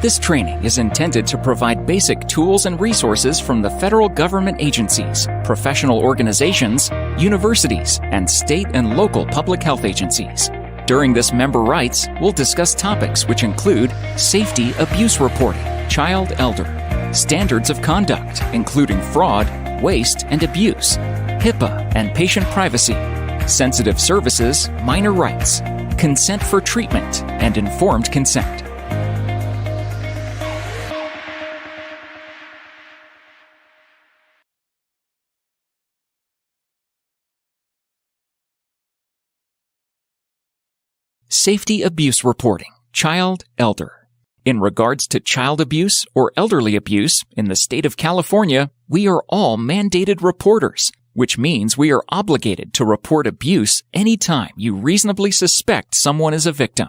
This training is intended to provide basic tools and resources from the federal government agencies, professional organizations, universities, and state and local public health agencies. During this member rights, we'll discuss topics which include safety abuse reporting, child-elder, standards of conduct, including fraud, waste, and abuse, HIPAA and patient privacy, sensitive services, minor rights, consent for treatment, and informed consent. Safety abuse reporting, child-elder. In regards to child abuse or elderly abuse in the state of California, we are all mandated reporters, which means we are obligated to report abuse anytime you reasonably suspect someone is a victim.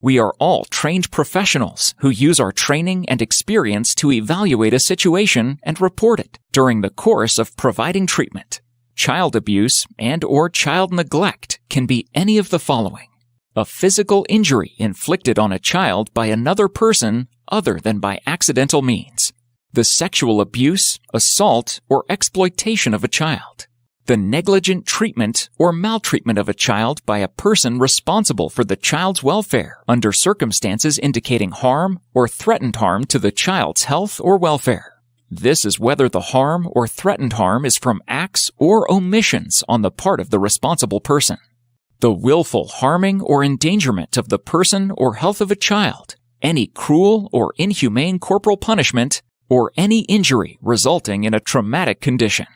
We are all trained professionals who use our training and experience to evaluate a situation and report it during the course of providing treatment. Child abuse and/or child neglect can be any of the following: a physical injury inflicted on a child by another person other than by accidental means, the sexual abuse, assault, or exploitation of a child, the negligent treatment or maltreatment of a child by a person responsible for the child's welfare under circumstances indicating harm or threatened harm to the child's health or welfare. This is whether the harm or threatened harm is from acts or omissions on the part of the responsible person. The willful harming or endangerment of the person or health of a child, any cruel or inhumane corporal punishment, or any injury resulting in a traumatic condition.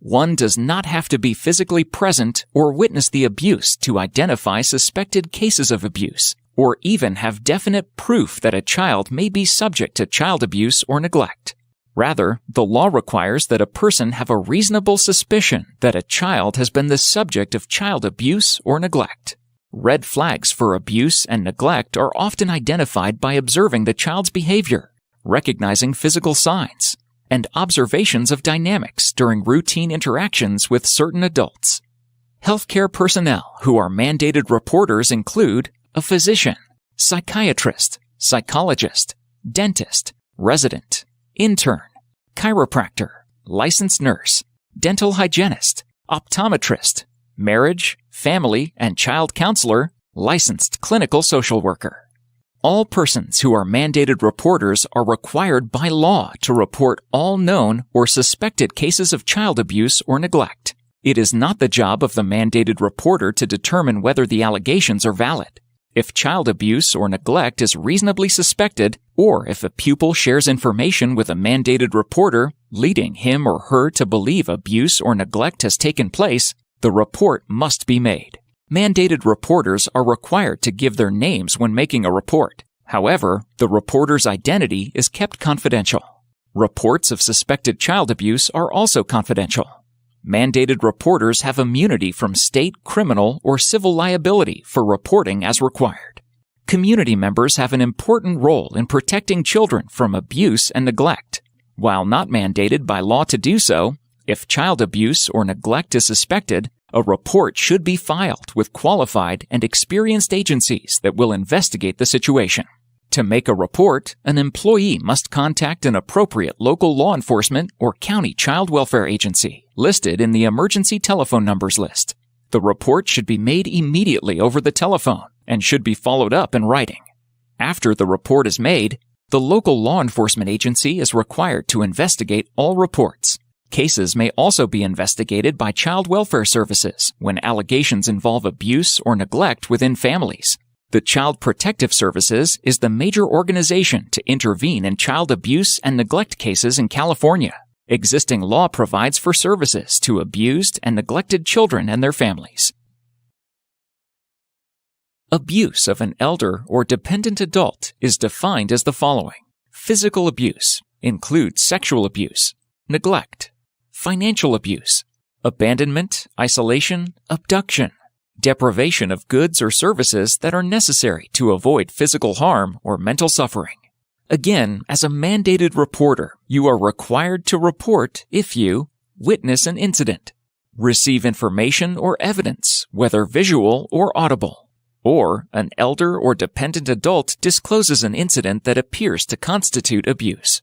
One does not have to be physically present or witness the abuse to identify suspected cases of abuse, or even have definite proof that a child may be subject to child abuse or neglect. Rather, the law requires that a person have a reasonable suspicion that a child has been the subject of child abuse or neglect. Red flags for abuse and neglect are often identified by observing the child's behavior, recognizing physical signs, and observations of dynamics during routine interactions with certain adults. Healthcare personnel who are mandated reporters include a physician, psychiatrist, psychologist, dentist, resident, intern, chiropractor, licensed nurse, dental hygienist, optometrist, marriage, family, and child counselor, licensed clinical social worker. All persons who are mandated reporters are required by law to report all known or suspected cases of child abuse or neglect. It is not the job of the mandated reporter to determine whether the allegations are valid. If child abuse or neglect is reasonably suspected, or if a pupil shares information with a mandated reporter, leading him or her to believe abuse or neglect has taken place, the report must be made. Mandated reporters are required to give their names when making a report. However, the reporter's identity is kept confidential. Reports of suspected child abuse are also confidential. Mandated reporters have immunity from state, criminal, or civil liability for reporting as required. Community members have an important role in protecting children from abuse and neglect. While not mandated by law to do so, if child abuse or neglect is suspected, a report should be filed with qualified and experienced agencies that will investigate the situation. To make a report, an employee must contact an appropriate local law enforcement or county child welfare agency listed in the emergency telephone numbers list. The report should be made immediately over the telephone and should be followed up in writing. After the report is made, the local law enforcement agency is required to investigate all reports. Cases may also be investigated by child welfare services when allegations involve abuse or neglect within families. The Child Protective Services is the major organization to intervene in child abuse and neglect cases in California. Existing law provides for services to abused and neglected children and their families. Abuse of an elder or dependent adult is defined as the following. Physical abuse includes sexual abuse, neglect, financial abuse, abandonment, isolation, abduction, deprivation of goods or services that are necessary to avoid physical harm or mental suffering. Again, as a mandated reporter, you are required to report if you witness an incident, receive information or evidence, whether visual or audible, or an elder or dependent adult discloses an incident that appears to constitute abuse.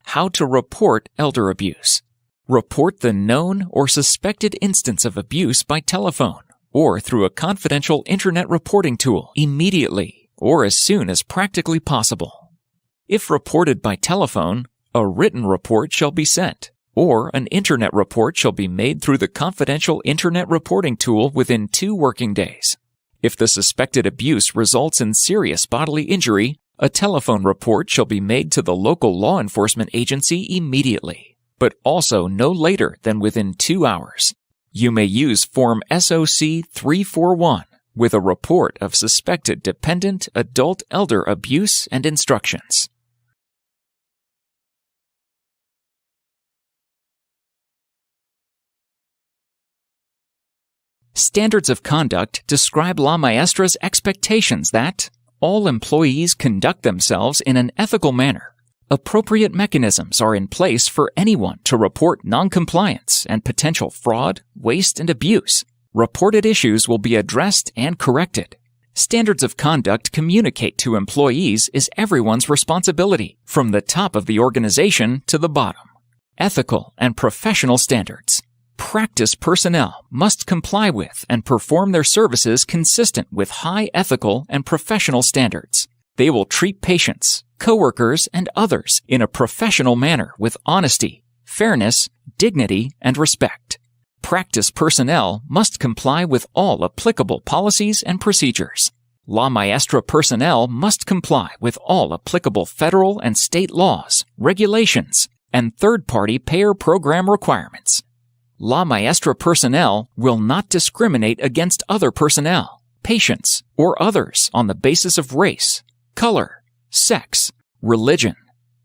How to report elder abuse. Report the known or suspected instance of abuse by telephone or through a confidential internet reporting tool immediately or as soon as practically possible. If reported by telephone, a written report shall be sent, or an internet report shall be made through the confidential internet reporting tool within 2 working days. If the suspected abuse results in serious bodily injury, a telephone report shall be made to the local law enforcement agency immediately, but also no later than within 2 hours. You may use Form SOC 341 with a report of suspected dependent adult elder abuse and instructions. Standards of conduct describe La Maestra's expectations that all employees conduct themselves in an ethical manner. Appropriate mechanisms are in place for anyone to report noncompliance and potential fraud, waste, and abuse. Reported issues will be addressed and corrected. Standards of conduct communicate to employees is everyone's responsibility, from the top of the organization to the bottom. Ethical and professional standards. Practice personnel must comply with and perform their services consistent with high ethical and professional standards. They will treat patients, coworkers, and others in a professional manner with honesty, fairness, dignity, and respect. Practice personnel must comply with all applicable policies and procedures. La Maestra personnel must comply with all applicable federal and state laws, regulations, and third-party payer program requirements. La Maestra personnel will not discriminate against other personnel, patients, or others on the basis of race, color, sex, religion,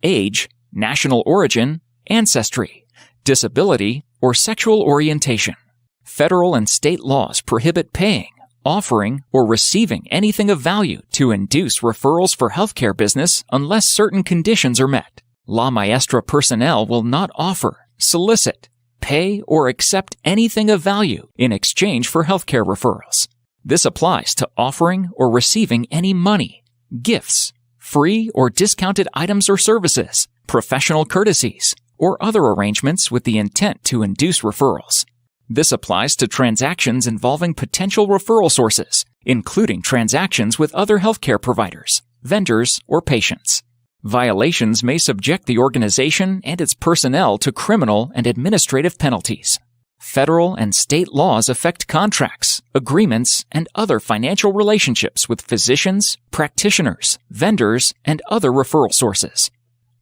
age, national origin, ancestry, disability, or sexual orientation. Federal and state laws prohibit paying, offering, or receiving anything of value to induce referrals for healthcare business unless certain conditions are met. La Maestra personnel will not offer, solicit, pay, or accept anything of value in exchange for healthcare referrals. This applies to offering or receiving any money, gifts, free or discounted items or services, professional courtesies, or other arrangements with the intent to induce referrals. This applies to transactions involving potential referral sources, including transactions with other healthcare providers, vendors, or patients. Violations may subject the organization and its personnel to criminal and administrative penalties. Federal and state laws affect contracts, agreements, and other financial relationships with physicians, practitioners, vendors, and other referral sources.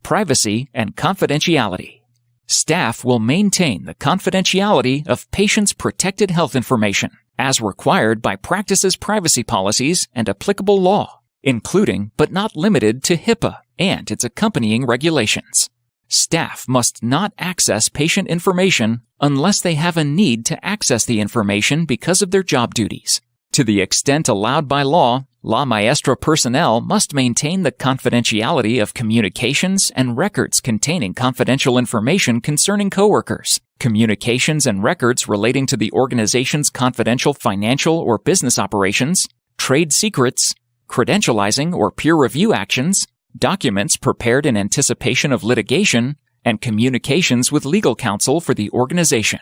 Privacy and confidentiality. Staff will maintain the confidentiality of patients' protected health information, as required by practice's privacy policies and applicable law, including but not limited to HIPAA and its accompanying regulations. Staff must not access patient information unless they have a need to access the information because of their job duties. To the extent allowed by law, La Maestra personnel must maintain the confidentiality of communications and records containing confidential information concerning coworkers, communications and records relating to the organization's confidential financial or business operations, trade secrets, credentializing or peer review actions, documents prepared in anticipation of litigation, and communications with legal counsel for the organization.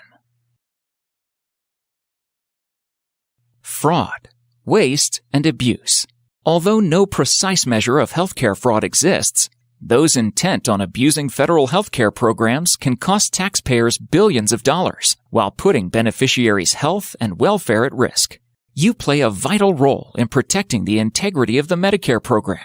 Fraud, waste, and abuse. Although no precise measure of healthcare fraud exists, those intent on abusing federal healthcare programs can cost taxpayers billions of dollars while putting beneficiaries' health and welfare at risk. You play a vital role in protecting the integrity of the Medicare program.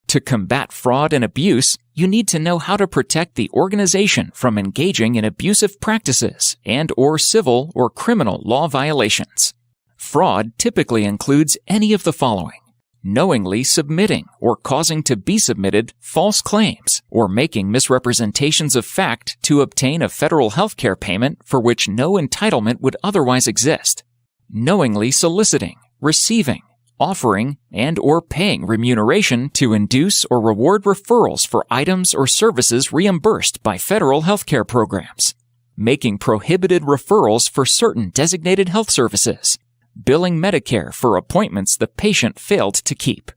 To combat fraud and abuse, you need to know how to protect the organization from engaging in abusive practices and/or civil or criminal law violations. Fraud typically includes any of the following: knowingly submitting or causing to be submitted false claims or making misrepresentations of fact to obtain a federal healthcare payment for which no entitlement would otherwise exist. Knowingly soliciting, receiving, offering, and/or paying remuneration to induce or reward referrals for items or services reimbursed by federal healthcare programs. Making prohibited referrals for certain designated health services. billing Medicare for appointments the patient failed to keep.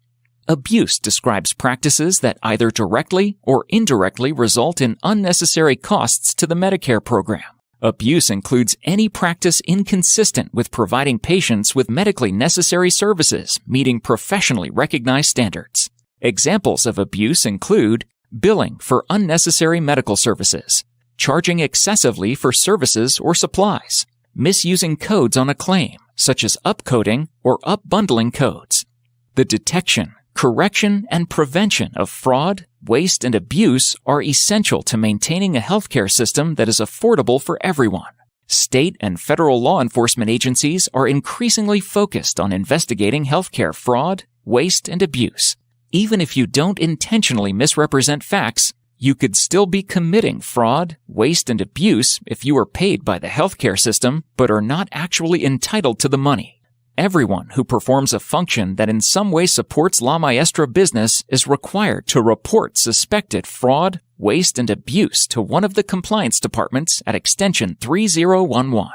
Abuse describes practices that either directly or indirectly result in unnecessary costs to the Medicare program. Abuse includes any practice inconsistent with providing patients with medically necessary services meeting professionally recognized standards. Examples of abuse include billing for unnecessary medical services, charging excessively for services or supplies, misusing codes on a claim, such as upcoding or upbundling codes. The detection, correction, and prevention of fraud, waste, and abuse are essential to maintaining a healthcare system that is affordable for everyone. State and federal law enforcement agencies are increasingly focused on investigating healthcare fraud, waste, and abuse. Even if you don't intentionally misrepresent facts, you could still be committing fraud, waste, and abuse if you are paid by the healthcare system but are not actually entitled to the money. Everyone who performs a function that in some way supports La Maestra business is required to report suspected fraud, waste, and abuse to one of the compliance departments at extension 3011.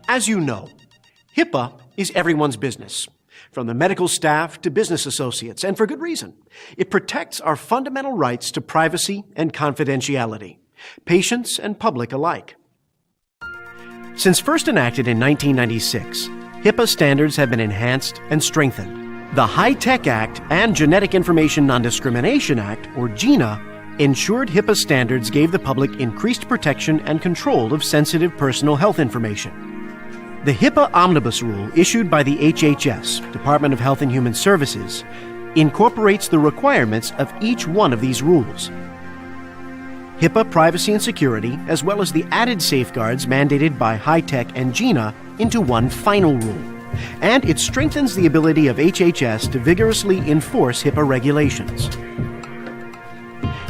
As you know, HIPAA is everyone's business, from the medical staff to business associates, and for good reason. It protects our fundamental rights to privacy and confidentiality, patients and public alike. Since first enacted in 1996, HIPAA standards have been enhanced and strengthened. The HITECH Act and Genetic Information Non-Discrimination Act, or GINA, ensured HIPAA standards gave the public increased protection and control of sensitive personal health information. The HIPAA Omnibus Rule, issued by the HHS, Department of Health and Human Services, incorporates the requirements of each one of these rules. HIPAA privacy and security, as well as the added safeguards mandated by HITECH and GINA, into one final rule. And it strengthens the ability of HHS to vigorously enforce HIPAA regulations.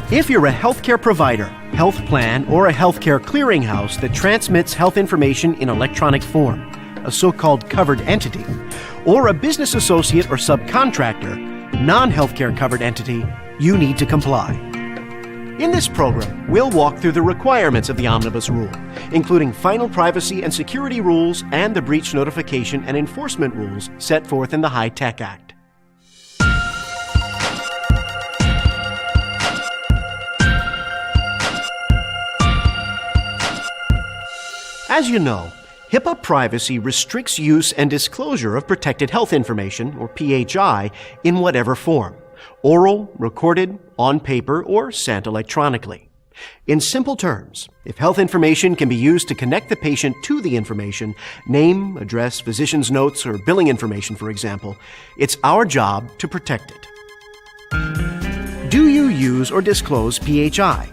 If you're a healthcare provider, health plan, or a healthcare clearinghouse that transmits health information in electronic form, a so-called covered entity, or a business associate or subcontractor, non-healthcare covered entity, you need to comply. In this program, we'll walk through the requirements of the Omnibus Rule, including final privacy and security rules and the breach notification and enforcement rules set forth in the HITECH Act. As you know, HIPAA privacy restricts use and disclosure of protected health information, or PHI, in whatever form: oral, recorded, on paper, or sent electronically. In simple terms, if health information can be used to connect the patient to the information, name, address, physician's notes, or billing information, for example, it's our job to protect it. Do you use or disclose PHI?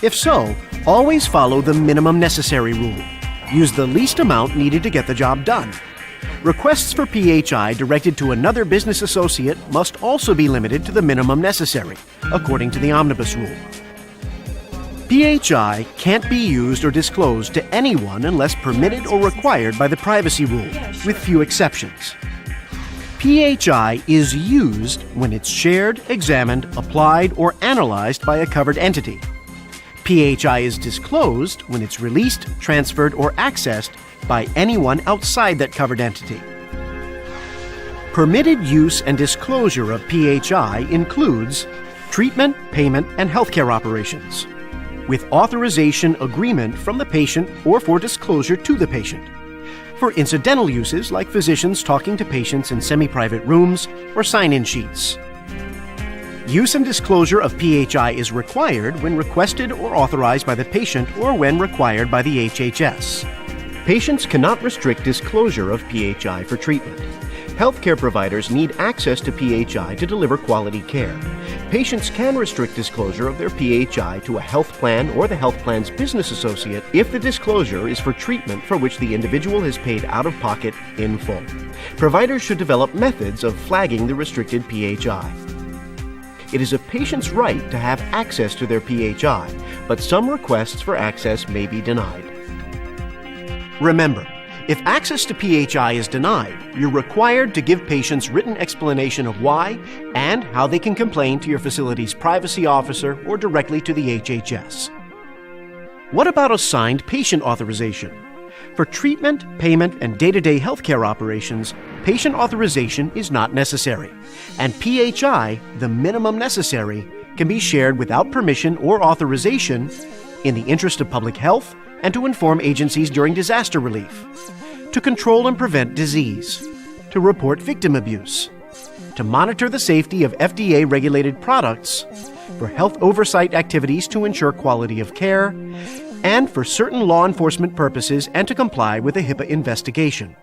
If so, always follow the minimum necessary rule. Use the least amount needed to get the job done. Requests for PHI directed to another business associate must also be limited to the minimum necessary, according to the Omnibus Rule. PHI can't be used or disclosed to anyone unless permitted or required by the Privacy Rule, with few exceptions. PHI is used when it's shared, examined, applied, or analyzed by a covered entity. PHI is disclosed when it's released, transferred, or accessed by anyone outside that covered entity. Permitted use and disclosure of PHI includes treatment, payment, and healthcare operations, with authorization agreement from the patient or for disclosure to the patient. For incidental uses like physicians talking to patients in semi-private rooms or sign-in sheets. Use and disclosure of PHI is required when requested or authorized by the patient or when required by the HHS. Patients cannot restrict disclosure of PHI for treatment. Healthcare providers need access to PHI to deliver quality care. Patients can restrict disclosure of their PHI to a health plan or the health plan's business associate if the disclosure is for treatment for which the individual has paid out of pocket in full. Providers should develop methods of flagging the restricted PHI. It is a patient's right to have access to their PHI, but some requests for access may be denied. Remember, if access to PHI is denied, you're required to give patients written explanation of why and how they can complain to your facility's privacy officer or directly to the HHS. What about assigned patient authorization? For treatment, payment, and day-to-day healthcare operations, patient authorization is not necessary, and PHI, the minimum necessary, can be shared without permission or authorization in the interest of public health and to inform agencies during disaster relief, to control and prevent disease, to report victim abuse, to monitor the safety of FDA-regulated products, for health oversight activities to ensure quality of care, and for certain law enforcement purposes and to comply with a HIPAA investigation.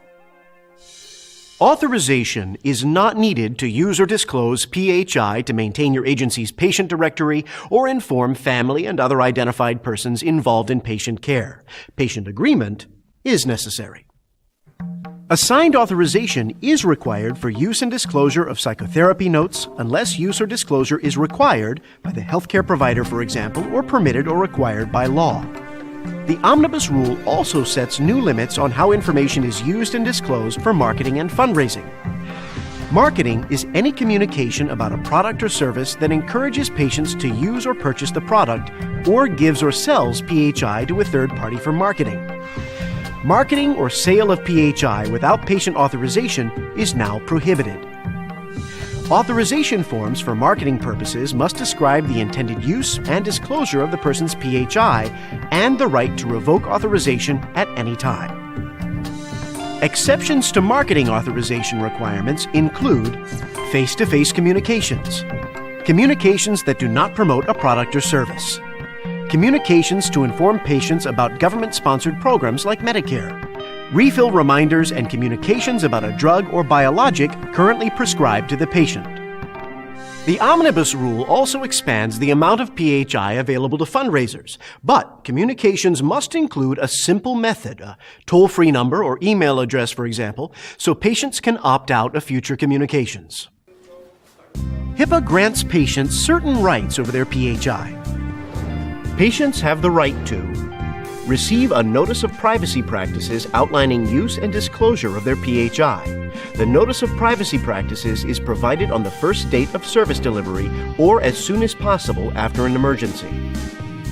Authorization is not needed to use or disclose PHI to maintain your agency's patient directory or inform family and other identified persons involved in patient care. Patient agreement is necessary. Assigned authorization is required for use and disclosure of psychotherapy notes unless use or disclosure is required by the healthcare provider, for example, or permitted or required by law. The Omnibus Rule also sets new limits on how information is used and disclosed for marketing and fundraising. Marketing is any communication about a product or service that encourages patients to use or purchase the product or gives or sells PHI to a third party for marketing. Marketing or sale of PHI without patient authorization is now prohibited. Authorization forms for marketing purposes must describe the intended use and disclosure of the person's PHI and the right to revoke authorization at any time. Exceptions to marketing authorization requirements include face-to-face communications, communications that do not promote a product or service, communications to inform patients about government-sponsored programs like Medicare, refill reminders and communications about a drug or biologic currently prescribed to the patient. The Omnibus Rule also expands the amount of PHI available to fundraisers, but communications must include a simple method, a toll-free number or email address, for example, so patients can opt out of future communications. HIPAA grants patients certain rights over their PHI. Patients have the right to receive a Notice of Privacy Practices outlining use and disclosure of their PHI. The Notice of Privacy Practices is provided on the first date of service delivery or as soon as possible after an emergency.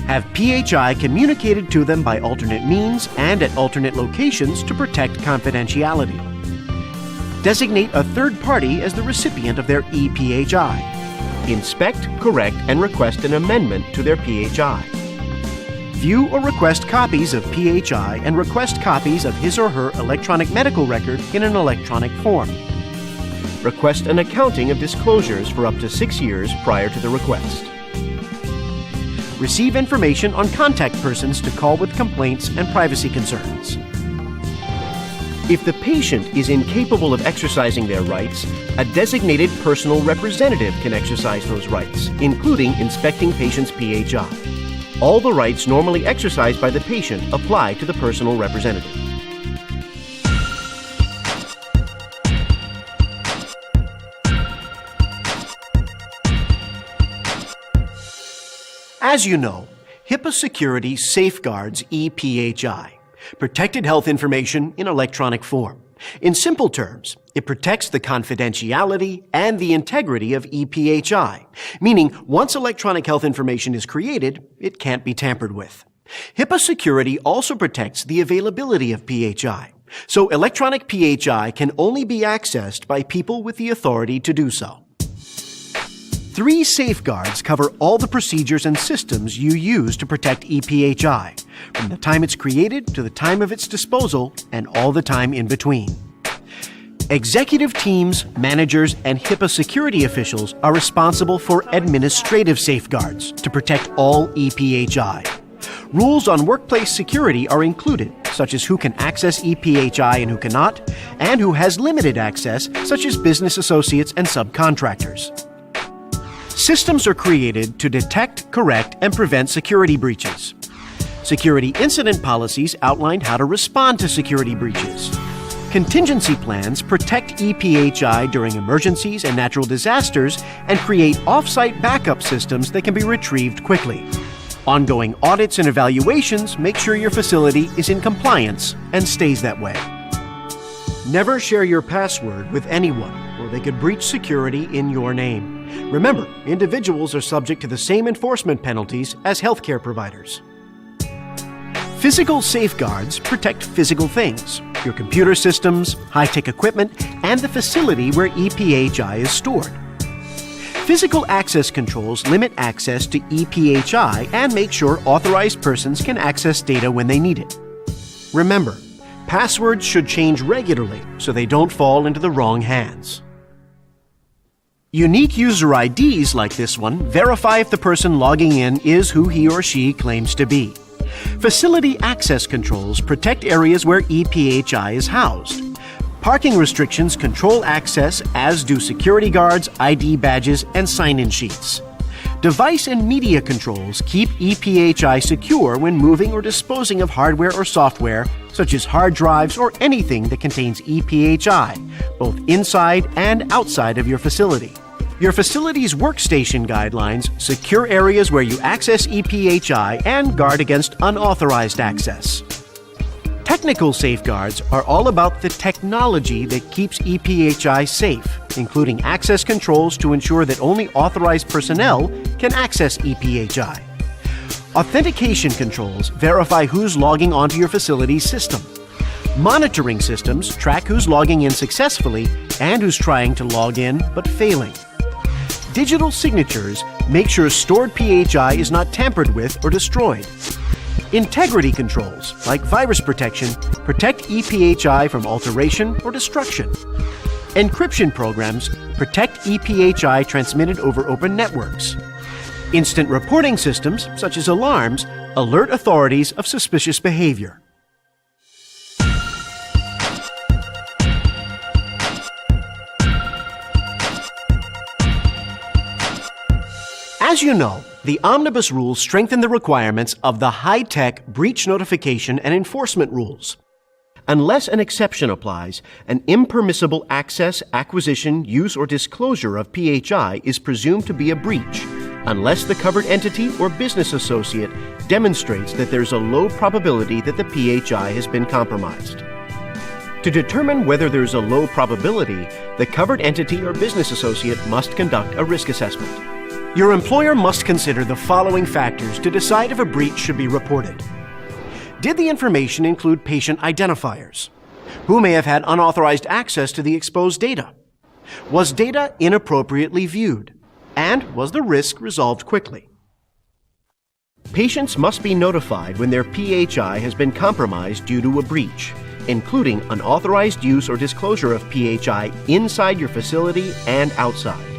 Have PHI communicated to them by alternate means and at alternate locations to protect confidentiality. Designate a third party as the recipient of their ePHI. Inspect, correct, and request an amendment to their PHI. View or request copies of PHI and request copies of his or her electronic medical record in an electronic form. Request an accounting of disclosures for up to 6 years prior to the request. Receive information on contact persons to call with complaints and privacy concerns. If the patient is incapable of exercising their rights, a designated personal representative can exercise those rights, including inspecting patient's PHI. All the rights normally exercised by the patient apply to the personal representative. As you know, HIPAA security safeguards ePHI, protected health information in electronic form. In simple terms, it protects the confidentiality and the integrity of ePHI, meaning once electronic health information is created, it can't be tampered with. HIPAA security also protects the availability of PHI, so electronic PHI can only be accessed by people with the authority to do so. 3 safeguards cover all the procedures and systems you use to protect ePHI, from the time it's created to the time of its disposal and all the time in between. Executive teams, managers, and HIPAA security officials are responsible for administrative safeguards to protect all ePHI. Rules on workplace security are included, such as who can access EPHI and who cannot, and who has limited access, such as business associates and subcontractors. Systems are created to detect, correct, and prevent security breaches. Security incident policies outline how to respond to security breaches. Contingency plans protect EPHI during emergencies and natural disasters and create off-site backup systems that can be retrieved quickly. Ongoing audits and evaluations make sure your facility is in compliance and stays that way. Never share your password with anyone, or they could breach security in your name. Remember, individuals are subject to the same enforcement penalties as healthcare providers. Physical safeguards protect physical things, your computer systems, high-tech equipment, and the facility where EPHI is stored. Physical access controls limit access to EPHI and make sure authorized persons can access data when they need it. Remember, passwords should change regularly so they don't fall into the wrong hands. Unique user IDs like this one verify if the person logging in is who he or she claims to be. Facility access controls protect areas where EPHI is housed. Parking restrictions control access, as do security guards, ID badges, and sign-in sheets. Device and media controls keep EPHI secure when moving or disposing of hardware or software, such as hard drives or anything that contains EPHI, both inside and outside of your facility. Your facility's workstation guidelines secure areas where you access EPHI and guard against unauthorized access. Technical safeguards are all about the technology that keeps EPHI safe, including access controls to ensure that only authorized personnel can access EPHI. Authentication controls verify who's logging onto your facility's system. Monitoring systems track who's logging in successfully and who's trying to log in but failing. Digital signatures make sure stored PHI is not tampered with or destroyed. Integrity controls, like virus protection, protect EPHI from alteration or destruction. Encryption programs protect EPHI transmitted over open networks. Instant reporting systems, such as alarms, alert authorities of suspicious behavior. As you know, the Omnibus Rules strengthen the requirements of the high-tech breach notification and enforcement rules. Unless an exception applies, an impermissible access, acquisition, use, or disclosure of PHI is presumed to be a breach, unless the covered entity or business associate demonstrates that there's a low probability that the PHI has been compromised. To determine whether there's a low probability, the covered entity or business associate must conduct a risk assessment. Your employer must consider the following factors to decide if a breach should be reported. Did the information include patient identifiers? Who may have had unauthorized access to the exposed data? Was data inappropriately viewed? And was the risk resolved quickly? Patients must be notified when their PHI has been compromised due to a breach, including unauthorized use or disclosure of PHI inside your facility and outside.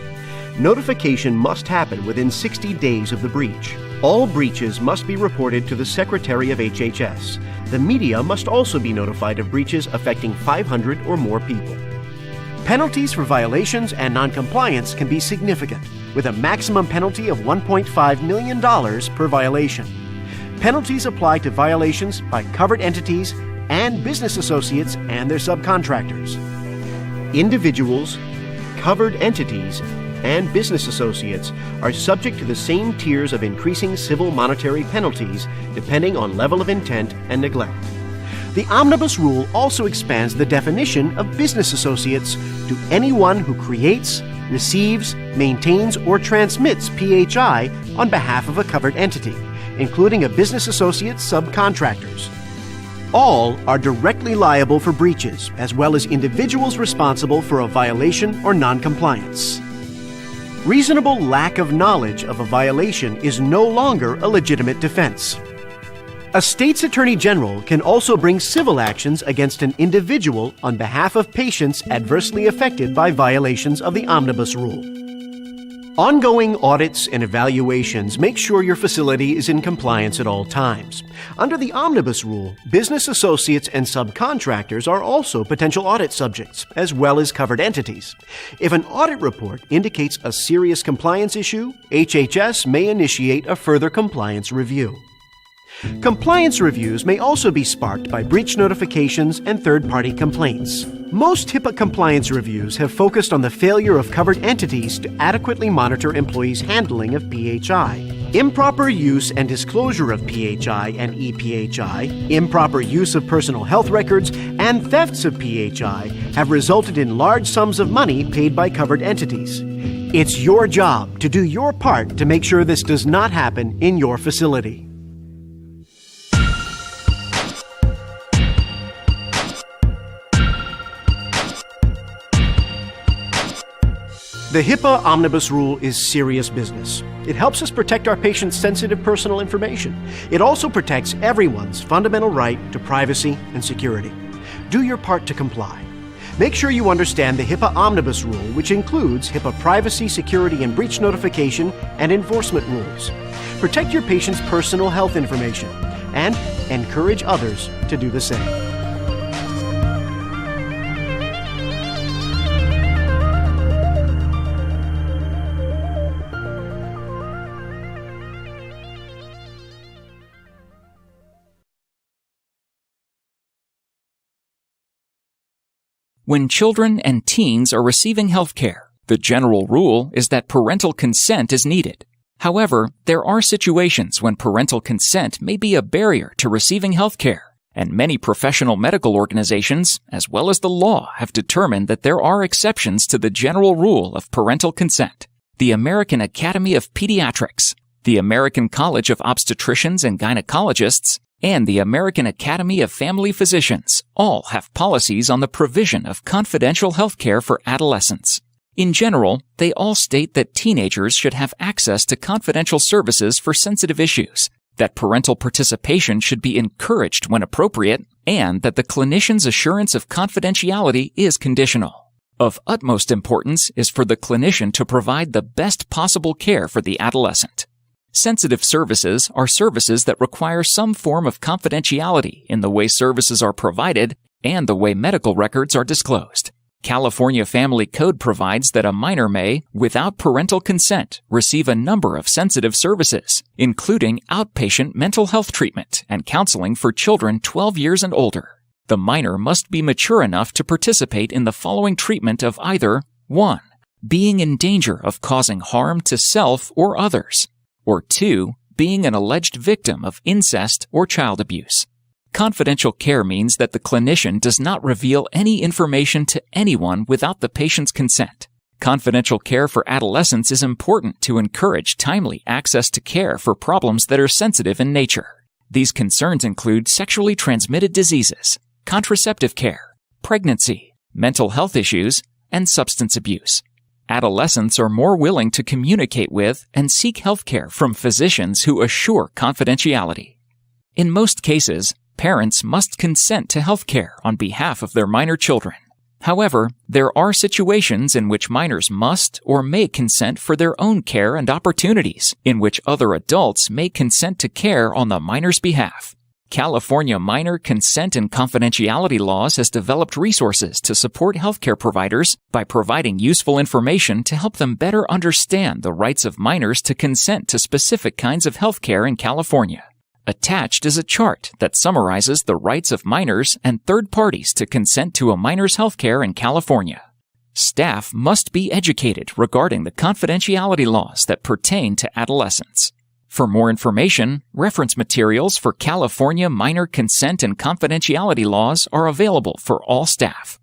Notification must happen within 60 days of the breach. All breaches must be reported to the Secretary of HHS. The media must also be notified of breaches affecting 500 or more people. Penalties for violations and noncompliance can be significant, with a maximum penalty of $1.5 million per violation. Penalties apply to violations by covered entities and business associates and their subcontractors. Individuals, covered entities, and business associates are subject to the same tiers of increasing civil monetary penalties depending on level of intent and neglect. The Omnibus Rule also expands the definition of business associates to anyone who creates, receives, maintains, or transmits PHI on behalf of a covered entity, including a business associate's subcontractors. All are directly liable for breaches, as well as individuals responsible for a violation or noncompliance. Reasonable lack of knowledge of a violation is no longer a legitimate defense. A state's attorney general can also bring civil actions against an individual on behalf of patients adversely affected by violations of the Omnibus Rule. Ongoing audits and evaluations make sure your facility is in compliance at all times. Under the Omnibus Rule, business associates and subcontractors are also potential audit subjects, as well as covered entities. If an audit report indicates a serious compliance issue, HHS may initiate a further compliance review. Compliance reviews may also be sparked by breach notifications and third-party complaints. Most HIPAA compliance reviews have focused on the failure of covered entities to adequately monitor employees' handling of PHI. Improper use and disclosure of PHI and ePHI, improper use of personal health records, and thefts of PHI have resulted in large sums of money paid by covered entities. It's your job to do your part to make sure this does not happen in your facility. The HIPAA Omnibus Rule is serious business. It helps us protect our patients' sensitive personal information. It also protects everyone's fundamental right to privacy and security. Do your part to comply. Make sure you understand the HIPAA Omnibus Rule, which includes HIPAA privacy, security, and breach notification and enforcement rules. Protect your patient's personal health information and encourage others to do the same. When children and teens are receiving health care, the general rule is that parental consent is needed. However, there are situations when parental consent may be a barrier to receiving health care, and many professional medical organizations, as well as the law, have determined that there are exceptions to the general rule of parental consent. The American Academy of Pediatrics, the American College of Obstetricians and Gynecologists, and the American Academy of Family Physicians all have policies on the provision of confidential health care for adolescents. In general, they all state that teenagers should have access to confidential services for sensitive issues, that parental participation should be encouraged when appropriate, and that the clinician's assurance of confidentiality is conditional. Of utmost importance is for the clinician to provide the best possible care for the adolescent. Sensitive services are services that require some form of confidentiality in the way services are provided and the way medical records are disclosed. California Family Code provides that a minor may, without parental consent, receive a number of sensitive services, including outpatient mental health treatment and counseling for children 12 years and older. The minor must be mature enough to participate in the following treatment of either 1. Being in danger of causing harm to self or others, or 2, being an alleged victim of incest or child abuse. Confidential care means that the clinician does not reveal any information to anyone without the patient's consent. Confidential care for adolescents is important to encourage timely access to care for problems that are sensitive in nature. These concerns include sexually transmitted diseases, contraceptive care, pregnancy, mental health issues, and substance abuse. Adolescents are more willing to communicate with and seek health care from physicians who assure confidentiality. In most cases, parents must consent to health care on behalf of their minor children. However, there are situations in which minors must or may consent for their own care and opportunities in which other adults may consent to care on the minor's behalf. California minor consent and confidentiality laws has developed resources to support healthcare providers by providing useful information to help them better understand the rights of minors to consent to specific kinds of healthcare in California. Attached is a chart that summarizes the rights of minors and third parties to consent to a minor's healthcare in California. Staff must be educated regarding the confidentiality laws that pertain to adolescents. For more information, reference materials for California minor consent and confidentiality laws are available for all staff.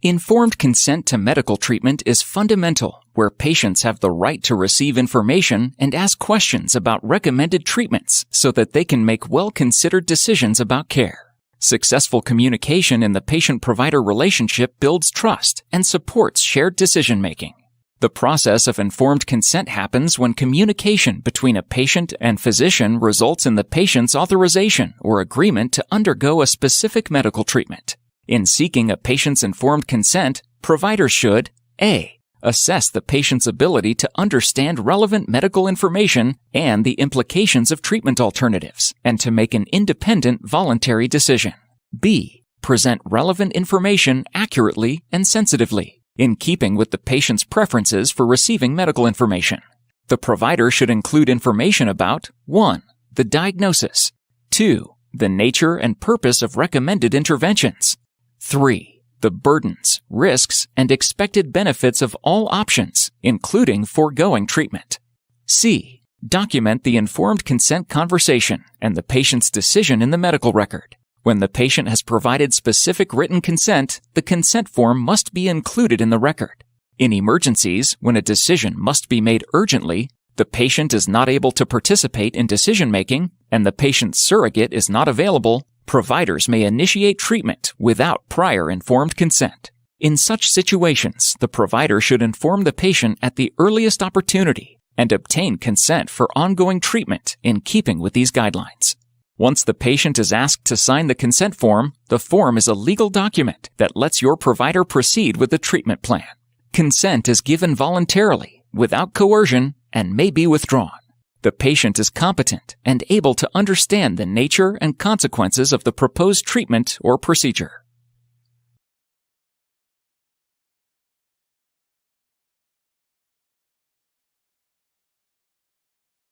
Informed consent to medical treatment is fundamental, where patients have the right to receive information and ask questions about recommended treatments so that they can make well-considered decisions about care. Successful communication in the patient-provider relationship builds trust and supports shared decision-making. The process of informed consent happens when communication between a patient and physician results in the patient's authorization or agreement to undergo a specific medical treatment. In seeking a patient's informed consent, providers should A. Assess the patient's ability to understand relevant medical information and the implications of treatment alternatives, and to make an independent, voluntary decision. B. Present relevant information accurately and sensitively, in keeping with the patient's preferences for receiving medical information. The provider should include information about 1. The diagnosis, 2. The nature and purpose of recommended interventions, 3. The burdens, risks, and expected benefits of all options, including foregoing treatment. C. Document the informed consent conversation and the patient's decision in the medical record. When the patient has provided specific written consent, the consent form must be included in the record. In emergencies, when a decision must be made urgently, the patient is not able to participate in decision-making, and the patient's surrogate is not available, providers may initiate treatment without prior informed consent. In such situations, the provider should inform the patient at the earliest opportunity and obtain consent for ongoing treatment in keeping with these guidelines. Once the patient is asked to sign the consent form, the form is a legal document that lets your provider proceed with the treatment plan. Consent is given voluntarily, without coercion, and may be withdrawn. The patient is competent and able to understand the nature and consequences of the proposed treatment or procedure.